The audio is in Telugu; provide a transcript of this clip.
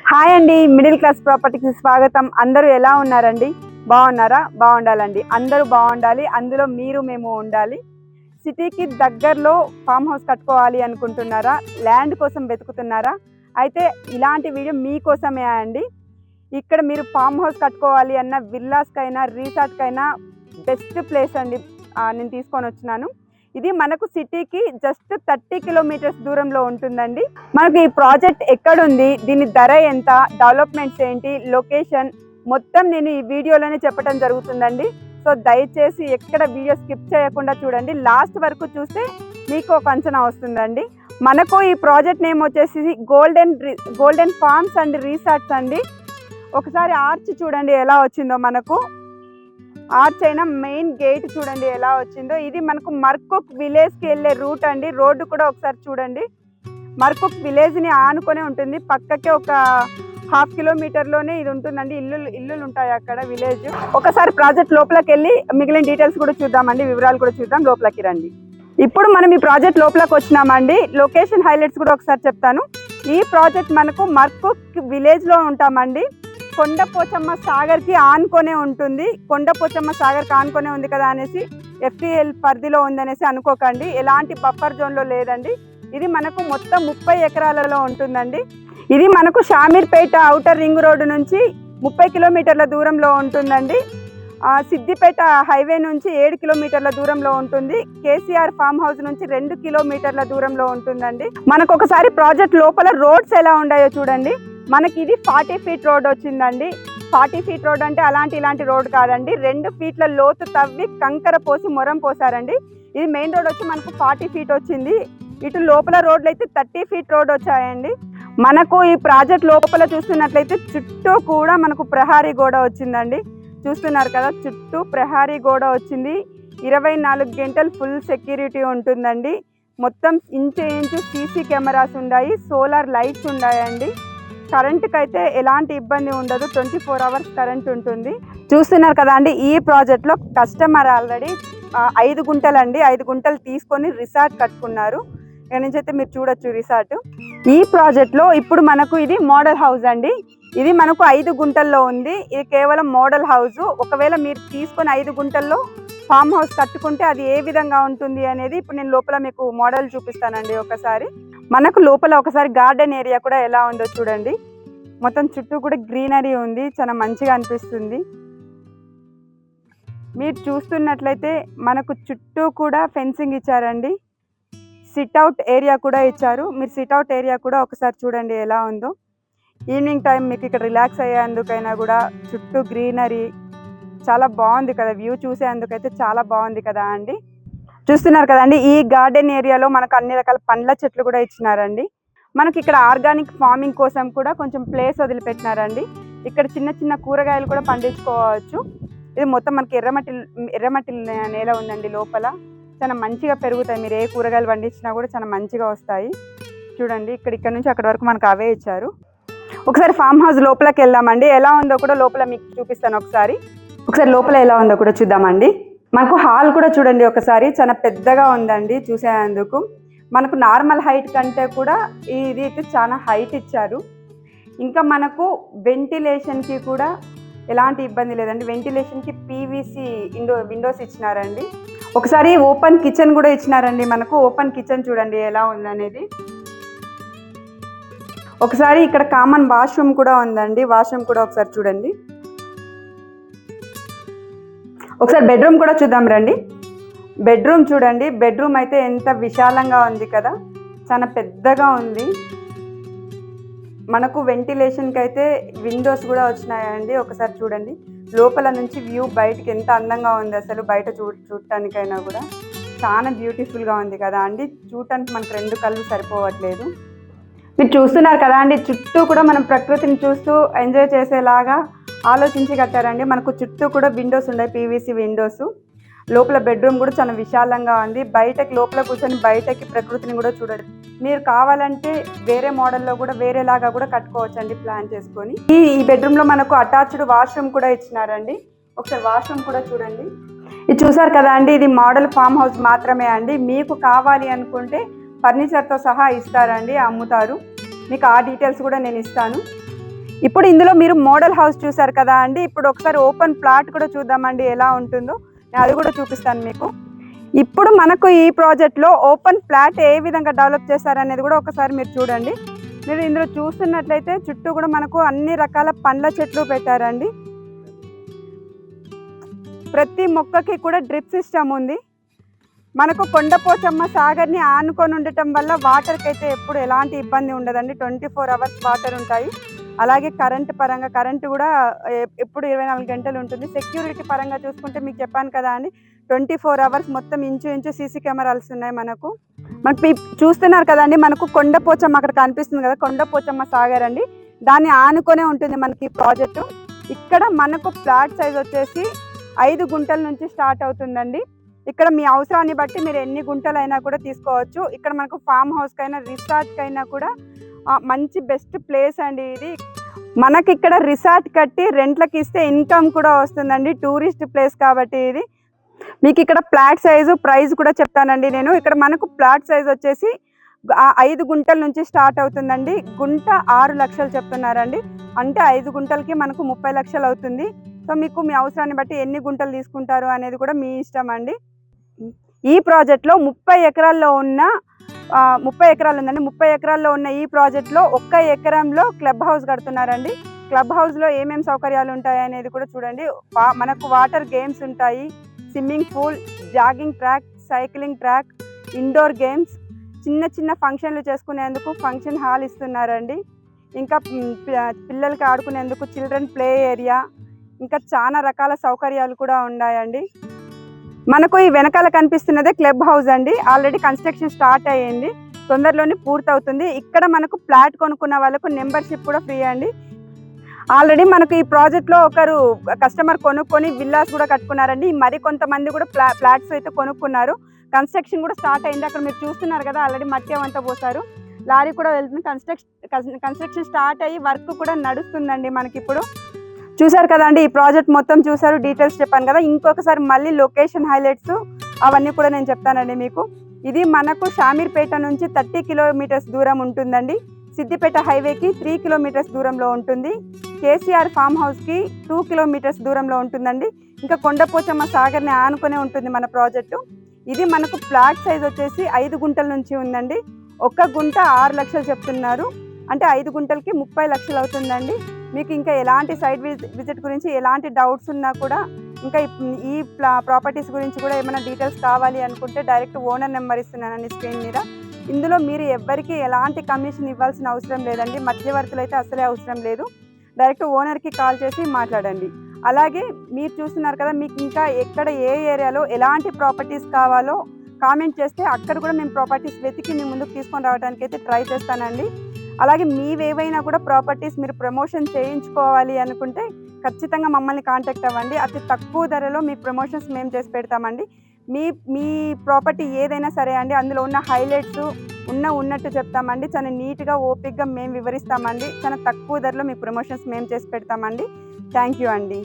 హాయ్ అండి, మిడిల్ క్లాస్ ప్రాపర్టీకి స్వాగతం. అందరూ ఎలా ఉన్నారండి? బాగున్నారా? బాగుండాలండి. అందరూ బాగుండాలి, అందులో మీరు మేము ఉండాలి. సిటీకి దగ్గరలో ఫామ్ హౌస్ కట్టుకోవాలి అనుకుంటున్నారా? ల్యాండ్ కోసం వెతుకుతున్నారా? అయితే ఇలాంటి వీడియో మీకోసమే అండి. ఇక్కడ మీరు ఫామ్ హౌస్ కట్టుకోవాలి అన్న విల్లాస్కైనా రిసార్ట్కైనా బెస్ట్ ప్లేస్ అండి నేను తీసుకొని వచ్చినాను. ఇది మనకు సిటీకి జస్ట్ 30 కిలోమీటర్స్ దూరంలో ఉంటుందండి. మనకు ఈ ప్రాజెక్ట్ ఎక్కడుంది, దీని ధర ఎంత, డెవలప్మెంట్స్ ఏంటి, లొకేషన్ మొత్తం నేను ఈ వీడియోలోనే చెప్పడం జరుగుతుందండి. సో దయచేసి ఎక్కడ వీడియో స్కిప్ చేయకుండా చూడండి, లాస్ట్ వరకు చూస్తే మీకు ఒక అంచనా వస్తుందండి. మనకు ఈ ప్రాజెక్ట్ నేమ్ వచ్చేసి గోల్డెన్ ఫార్మ్స్ అండ్ రిసార్ట్స్ అండి. ఒకసారి ఆర్చ్ చూడండి ఎలా వచ్చిందో, మనకు ఆర్చ్ అయినా మెయిన్ గేట్ చూడండి ఎలా వచ్చిందో. ఇది మనకు మర్కుక్ విలేజ్కి వెళ్ళే రూట్ అండి. రోడ్డు కూడా ఒకసారి చూడండి, మర్కుక్ విలేజ్ని ఆనుకొనే ఉంటుంది. పక్కకే ఒక 1/2 కిలోమీటర్లోనే ఇది ఉంటుందండి. ఇల్లులు ఉంటాయి అక్కడ, విలేజ్. ఒకసారి ప్రాజెక్ట్ లోపలికి వెళ్ళి మిగిలిన డీటెయిల్స్ కూడా చూద్దామండి, వివరాలు కూడా చూద్దాం. లోపలికి రండి. ఇప్పుడు మనం ఈ ప్రాజెక్ట్ లోపలికి వచ్చినామండి. లొకేషన్ హైలైట్స్ కూడా ఒకసారి చెప్తాను. ఈ ప్రాజెక్ట్ మనకు మర్కుక్ విలేజ్లో ఉంటామండి. కొండపోచమ్మ సాగర్కి ఆనుకొనే ఉంటుంది. కొండపోచమ్మ సాగర్కి ఆనుకొనే ఉంది కదా అనేసి FTL పరిధిలో ఉందనేసి అనుకోకండి, ఎలాంటి బఫర్ జోన్లో లేదండి. ఇది మనకు మొత్తం 30 ఎకరాలలో ఉంటుందండి. ఇది మనకు షామీర్పేట ఔటర్ రింగ్ రోడ్డు నుంచి 30 కిలోమీటర్ల దూరంలో ఉంటుందండి. సిద్దిపేట హైవే నుంచి 7 కిలోమీటర్ల దూరంలో ఉంటుంది. KCR ఫామ్ హౌస్ నుంచి 2 కిలోమీటర్ల దూరంలో ఉంటుందండి. మనకు ఒకసారి ప్రాజెక్ట్ లోపల రోడ్స్ ఎలా ఉన్నాయో చూడండి. మనకి ఇది 40 ఫీట్ రోడ్ వచ్చిందండి. 40 ఫీట్ రోడ్ అంటే ఇలాంటి రోడ్ కాదండి. 2 ఫీట్ల లోతు తవ్వి కంకర పోసి మొరం పోసారండి. ఇది మెయిన్ రోడ్ వచ్చి మనకు 40 ఫీట్ వచ్చింది. ఇటు లోపల రోడ్లు అయితే 30 ఫీట్ రోడ్ వచ్చాయండి. మనకు ఈ ప్రాజెక్ట్ లోపల చూస్తున్నట్లయితే చుట్టూ కూడా మనకు ప్రహారీ గోడ వచ్చిందండి. చూస్తున్నారు కదా, చుట్టూ ప్రహారీ గోడ వచ్చింది. 24 గంటలు ఫుల్ సెక్యూరిటీ ఉంటుందండి. మొత్తం ఇంచు సీసీ కెమెరాస్ ఉన్నాయి, సోలార్ లైట్స్ ఉన్నాయండి. కరెంటుకి అయితే ఎలాంటి ఇబ్బంది ఉండదు, 24 అవర్స్ కరెంట్ ఉంటుంది. చూస్తున్నారు కదా అండి, ఈ ప్రాజెక్ట్లో కస్టమర్ ఆల్రెడీ 5 గుంటలు అండి, 5 గుంటలు తీసుకొని రిసార్ట్ కట్టుకున్నారు. ఇక్కడ నుంచి అయితే మీరు చూడొచ్చు రిసార్ట్. ఈ ప్రాజెక్ట్లో ఇప్పుడు మనకు ఇది మోడల్ హౌస్ అండి. ఇది మనకు 5 గుంటల్లో ఉంది. ఇది కేవలం మోడల్ హౌస్. ఒకవేళ మీరు తీసుకొని 5 గుంటల్లో ఫామ్ హౌస్ కట్టుకుంటే అది ఏ విధంగా ఉంటుంది అనేది ఇప్పుడు నేను లోపల మీకు మోడల్ చూపిస్తానండి. ఒకసారి మనకు లోపల ఒకసారి గార్డెన్ ఏరియా కూడా ఎలా ఉందో చూడండి. మొత్తం చుట్టూ కూడా గ్రీనరీ ఉంది, చాలా మంచిగా అనిపిస్తుంది. మీరు చూస్తున్నట్లయితే మనకు చుట్టూ కూడా ఫెన్సింగ్ ఇచ్చారండి. సిట్అవుట్ ఏరియా కూడా ఇచ్చారు. మీరు సిట్అవుట్ ఏరియా కూడా ఒకసారి చూడండి ఎలా ఉందో. ఈవినింగ్ టైం మీకు ఇక్కడ రిలాక్స్ అయ్యేందుకైనా కూడా చుట్టూ గ్రీనరీ చాలా బాగుంది కదా, వ్యూ చూసేందుకైతే చాలా బాగుంది కదా అండి. చూస్తున్నారు కదండి, ఈ గార్డెన్ ఏరియాలో మనకు అన్ని రకాల పండ్ల చెట్లు కూడా ఇచ్చినారండి. మనకి ఇక్కడ ఆర్గానిక్ ఫార్మింగ్ కోసం కూడా కొంచెం ప్లేస్ వదిలిపెట్టినారండి. ఇక్కడ చిన్న కూరగాయలు కూడా పండించుకోవచ్చు. ఇది మొత్తం మనకి ఎర్రమట్టి నేల ఉందండి. లోపల చాలా మంచిగా పెరుగుతాయి. మీరు ఏ కూరగాయలు పండించినా కూడా చాలా మంచిగా వస్తాయి. చూడండి, ఇక్కడ నుంచి అక్కడ వరకు మనకు అవే ఇచ్చారు. ఒకసారి ఫామ్ హౌస్ లోపలికి వెళ్దామండి. ఎలా ఉందో కూడా లోపల మీకు చూపిస్తాను. ఒకసారి లోపల ఎలా ఉందో కూడా చూద్దామండి. మనకు హాల్ కూడా చూడండి ఒకసారి, చాలా పెద్దగా ఉందండి చూసేందుకు. మనకు నార్మల్ హైట్ కంటే కూడా ఇది అయితే చాలా హైట్ ఇచ్చారు. ఇంకా మనకు వెంటిలేషన్కి కూడా ఎలాంటి ఇబ్బంది లేదండి. వెంటిలేషన్కి PVC విండోస్ ఇచ్చినారండి. ఒకసారి ఓపెన్ కిచెన్ కూడా ఇచ్చినారండి. మనకు ఓపెన్ కిచెన్ చూడండి ఎలా ఉందనేది. ఒకసారి ఇక్కడ కామన్ వాష్రూమ్ కూడా ఉందండి. వాష్రూమ్ కూడా ఒకసారి చూడండి. ఒకసారి బెడ్రూమ్ కూడా చూద్దాం రండి. బెడ్రూమ్ చూడండి, బెడ్రూమ్ అయితే ఎంత విశాలంగా ఉంది కదా, చాలా పెద్దగా ఉంది. మనకు వెంటిలేషన్కి అయితే విండోస్ కూడా వచ్చినాయండి. ఒకసారి చూడండి, లోపల నుంచి వ్యూ బయటకి ఎంత అందంగా ఉంది. అసలు బయట చూడటానికైనా కూడా చాలా బ్యూటిఫుల్గా ఉంది కదా అండి. చూడటానికి మనకు 2 కళ్ళు సరిపోవట్లేదు. మీరు చూస్తున్నారు కదా అండి, చుట్టూ కూడా మనం ప్రకృతిని చూస్తూ ఎంజాయ్ చేసేలాగా ఆలోచించి కట్టారండి. మనకు చుట్టూ కూడా విండోస్ ఉన్నాయి, PVC విండోస్. లోపల బెడ్రూమ్ కూడా చాలా విశాలంగా ఉంది. బయటకి లోపల కూర్చొని బయటకి ప్రకృతిని కూడా చూడండి. మీరు కావాలంటే వేరే మోడల్లో కూడా వేరేలాగా కూడా కట్టుకోవచ్చు అండి, ప్లాన్ చేసుకొని. ఈ బెడ్రూమ్లో మనకు అటాచ్డ్ వాష్రూమ్ కూడా ఇచ్చినారండి. ఒకసారి వాష్రూమ్ కూడా చూడండి. ఇది చూసారు కదా అండి, ఇది మోడల్ ఫామ్ హౌస్ మాత్రమే అండి. మీకు కావాలి అనుకుంటే ఫర్నిచర్తో సహా ఇస్తారండి, అమ్ముతారు. మీకు ఆ డీటెయిల్స్ కూడా నేను ఇస్తాను. ఇప్పుడు ఇందులో మీరు మోడల్ హౌస్ చూసారు కదా అండి, ఇప్పుడు ఒకసారి ఓపెన్ ప్లాట్ కూడా చూద్దామండి ఎలా ఉంటుందో, నేను అది కూడా చూపిస్తాను మీకు. ఇప్పుడు మనకు ఈ ప్రాజెక్ట్లో ఓపెన్ ప్లాట్ ఏ విధంగా డెవలప్ చేశారనేది కూడా ఒకసారి మీరు చూడండి. మీరు ఇందులో చూస్తున్నట్లయితే చుట్టూ కూడా మనకు అన్ని రకాల పండ్ల చెట్లు పెట్టారండి. ప్రతి మొక్కకి కూడా డ్రిప్ సిస్టమ్ ఉంది. మనకు కొండపోచమ్మ సాగర్ని ఆనుకొని ఉండటం వల్ల వాటర్కి అయితే ఎప్పుడు ఎలాంటి ఇబ్బంది ఉండదండి. 24 అవర్స్ వాటర్ ఉంటాయి. అలాగే కరెంటు కూడా ఎప్పుడు 24 గంటలు ఉంటుంది. సెక్యూరిటీ పరంగా చూసుకుంటే మీకు చెప్పాను కదా అండి, 24 అవర్స్ మొత్తం ఇంచు సీసీ కెమెరాస్ ఉన్నాయి. మనకు చూస్తున్నారు కదండి, మనకు కొండపోచమ్మ అక్కడ కనిపిస్తుంది కదా, కొండపోచమ్మ సాగర్ అండి, దాన్ని ఆనుకొనే ఉంటుంది మనకి ప్రాజెక్టు. ఇక్కడ మనకు ఫ్లాట్ సైజ్ వచ్చేసి 5 గుంటల నుంచి స్టార్ట్ అవుతుందండి. ఇక్కడ మీ అవసరాన్ని బట్టి మీరు ఎన్ని గుంటలైనా కూడా తీసుకోవచ్చు. ఇక్కడ మనకు ఫామ్ హౌస్కైనా రిసార్ట్కైనా కూడా మంచి బెస్ట్ ప్లేస్ అండి ఇది. మనకి ఇక్కడ రిసార్ట్ కట్టి రెంట్లకి ఇస్తే ఇన్కమ్ కూడా వస్తుందండి, టూరిస్ట్ ప్లేస్ కాబట్టి ఇది. మీకు ఇక్కడ ఫ్లాట్ సైజు ప్రైస్ కూడా చెప్తానండి నేను. ఇక్కడ మనకు ఫ్లాట్ సైజ్ వచ్చేసి 5 గుంటల నుంచి స్టార్ట్ అవుతుందండి. గుంట 6 లక్షలు చెప్తున్నారండి. అంటే 5 గుంటలకి మనకు 30 లక్షలు అవుతుంది. సో మీకు మీ అవసరాన్ని బట్టి ఎన్ని గుంటలు తీసుకుంటారు అనేది కూడా మీ ఇష్టం అండి. ఈ ప్రాజెక్ట్లో 30 ఎకరాల్లో ఉన్న 30 ఎకరాలు ఉందండి. 30 ఎకరాల్లో ఉన్న ఈ ప్రాజెక్ట్లో 1 ఎకరంలో క్లబ్ హౌస్ కడుతున్నారండి. క్లబ్ హౌస్లో ఏమేమి సౌకర్యాలు ఉంటాయి అనేది కూడా చూడండి. మనకు వాటర్ గేమ్స్ ఉంటాయి, swimming pool, jogging track, cycling track, indoor games, చిన్న ఫంక్షన్లు చేసుకునేందుకు ఫంక్షన్ హాల్ ఇస్తున్నారండి. ఇంకా పిల్లలకి ఆడుకునేందుకు చిల్డ్రన్ ప్లే ఏరియా, ఇంకా చాలా రకాల సౌకర్యాలు కూడా ఉన్నాయండి. మనకు ఈ వెనకాల కనిపిస్తున్నదే క్లబ్ హౌస్ అండి. ఆల్రెడీ కన్స్ట్రక్షన్ స్టార్ట్ అయ్యింది, తొందరలోనే పూర్తవుతుంది. ఇక్కడ మనకు ఫ్లాట్ కొనుక్కున్న వాళ్ళకు మెంబర్షిప్ కూడా ఫ్రీ అండి. ఆల్రెడీ మనకు ఈ ప్రాజెక్ట్లో ఒకరు కస్టమర్ కొనుక్కొని విల్లాస్ కూడా కట్టుకున్నారండి. మరి కొంతమంది కూడా ఫ్లాట్స్ అయితే కొనుక్కున్నారు. కన్స్ట్రక్షన్ కూడా స్టార్ట్ అయింది. అక్కడ మీరు చూస్తున్నారు కదా, ఆల్రెడీ మట్టి అవంతా పోసారు, లారీ కూడా వెళ్తుంది. కన్స్ట్రక్షన్ స్టార్ట్ అయ్యి వర్క్ కూడా నడుస్తుందండి. మనకి ఇప్పుడు చూసారు కదండి, ఈ ప్రాజెక్ట్ మొత్తం చూసారు, డీటెయిల్స్ చెప్పాను కదా. ఇంకొకసారి మళ్ళీ లొకేషన్ హైలైట్స్ అవన్నీ కూడా నేను చెప్తానండి మీకు. ఇది మనకు షామీర్పేట నుంచి 30 కిలోమీటర్స్ దూరం ఉంటుందండి. సిద్దిపేట హైవేకి 3 కిలోమీటర్స్ దూరంలో ఉంటుంది. కేసీఆర్ ఫామ్ హౌస్కి 2 కిలోమీటర్స్ దూరంలో ఉంటుందండి. ఇంకా కొండపోచమ్మ సాగర్ని ఆనుకునే ఉంటుంది మన ప్రాజెక్టు. ఇది మనకు ఫ్లాట్ సైజ్ వచ్చేసి 5 గుంటల నుంచి ఉందండి. 1 గుంట 6 లక్షలు చెప్తున్నారు. అంటే 5 గుంటలకి 30 లక్షలు అవుతుందండి. మీకు ఇంకా ఎలాంటి సైట్ విజిట్ గురించి ఎలాంటి డౌట్స్ ఉన్నా కూడా, ఇంకా ఈ ప్రాపర్టీస్ గురించి కూడా ఏమైనా డీటెయిల్స్ కావాలి అనుకుంటే డైరెక్ట్ ఓనర్ నెంబర్ ఇస్తున్నానండి స్క్రీన్ మీద. ఇందులో మీరు ఎవ్వరికి ఎలాంటి కమిషన్ ఇవ్వాల్సిన అవసరం లేదండి. మధ్యవర్తులు అయితే అసలే అవసరం లేదు. డైరెక్ట్ ఓనర్కి కాల్ చేసి మాట్లాడండి. అలాగే మీరు చూస్తున్నారు కదా, మీకు ఇంకా ఎక్కడ ఏ ఏరియాలో ఎలాంటి ప్రాపర్టీస్ కావాలో కామెంట్ చేస్తే అక్కడ కూడా మేము ప్రాపర్టీస్ వెతికి మీ ముందుకు తీసుకొని రావడానికి అయితే ట్రై చేస్తానండి. అలాగే మీవేవైనా కూడా ప్రాపర్టీస్ మీరు ప్రమోషన్ చేయించుకోవాలి అనుకుంటే ఖచ్చితంగా మమ్మల్ని కాంటాక్ట్ అవ్వండి. అతి తక్కువ ధరలో మీ ప్రమోషన్స్ మేము చేసి పెడతామండి. మీ ప్రాపర్టీ ఏదైనా సరే అండి, అందులో ఉన్న హైలైట్స్ ఉన్నట్టు చెప్తామండి. చాలా నీట్గా ఓపిక్గా మేము వివరిస్తామండి. చాలా తక్కువ ధరలో మీ ప్రమోషన్స్ మేము చేసి పెడతామండి. థ్యాంక్ యూ అండి.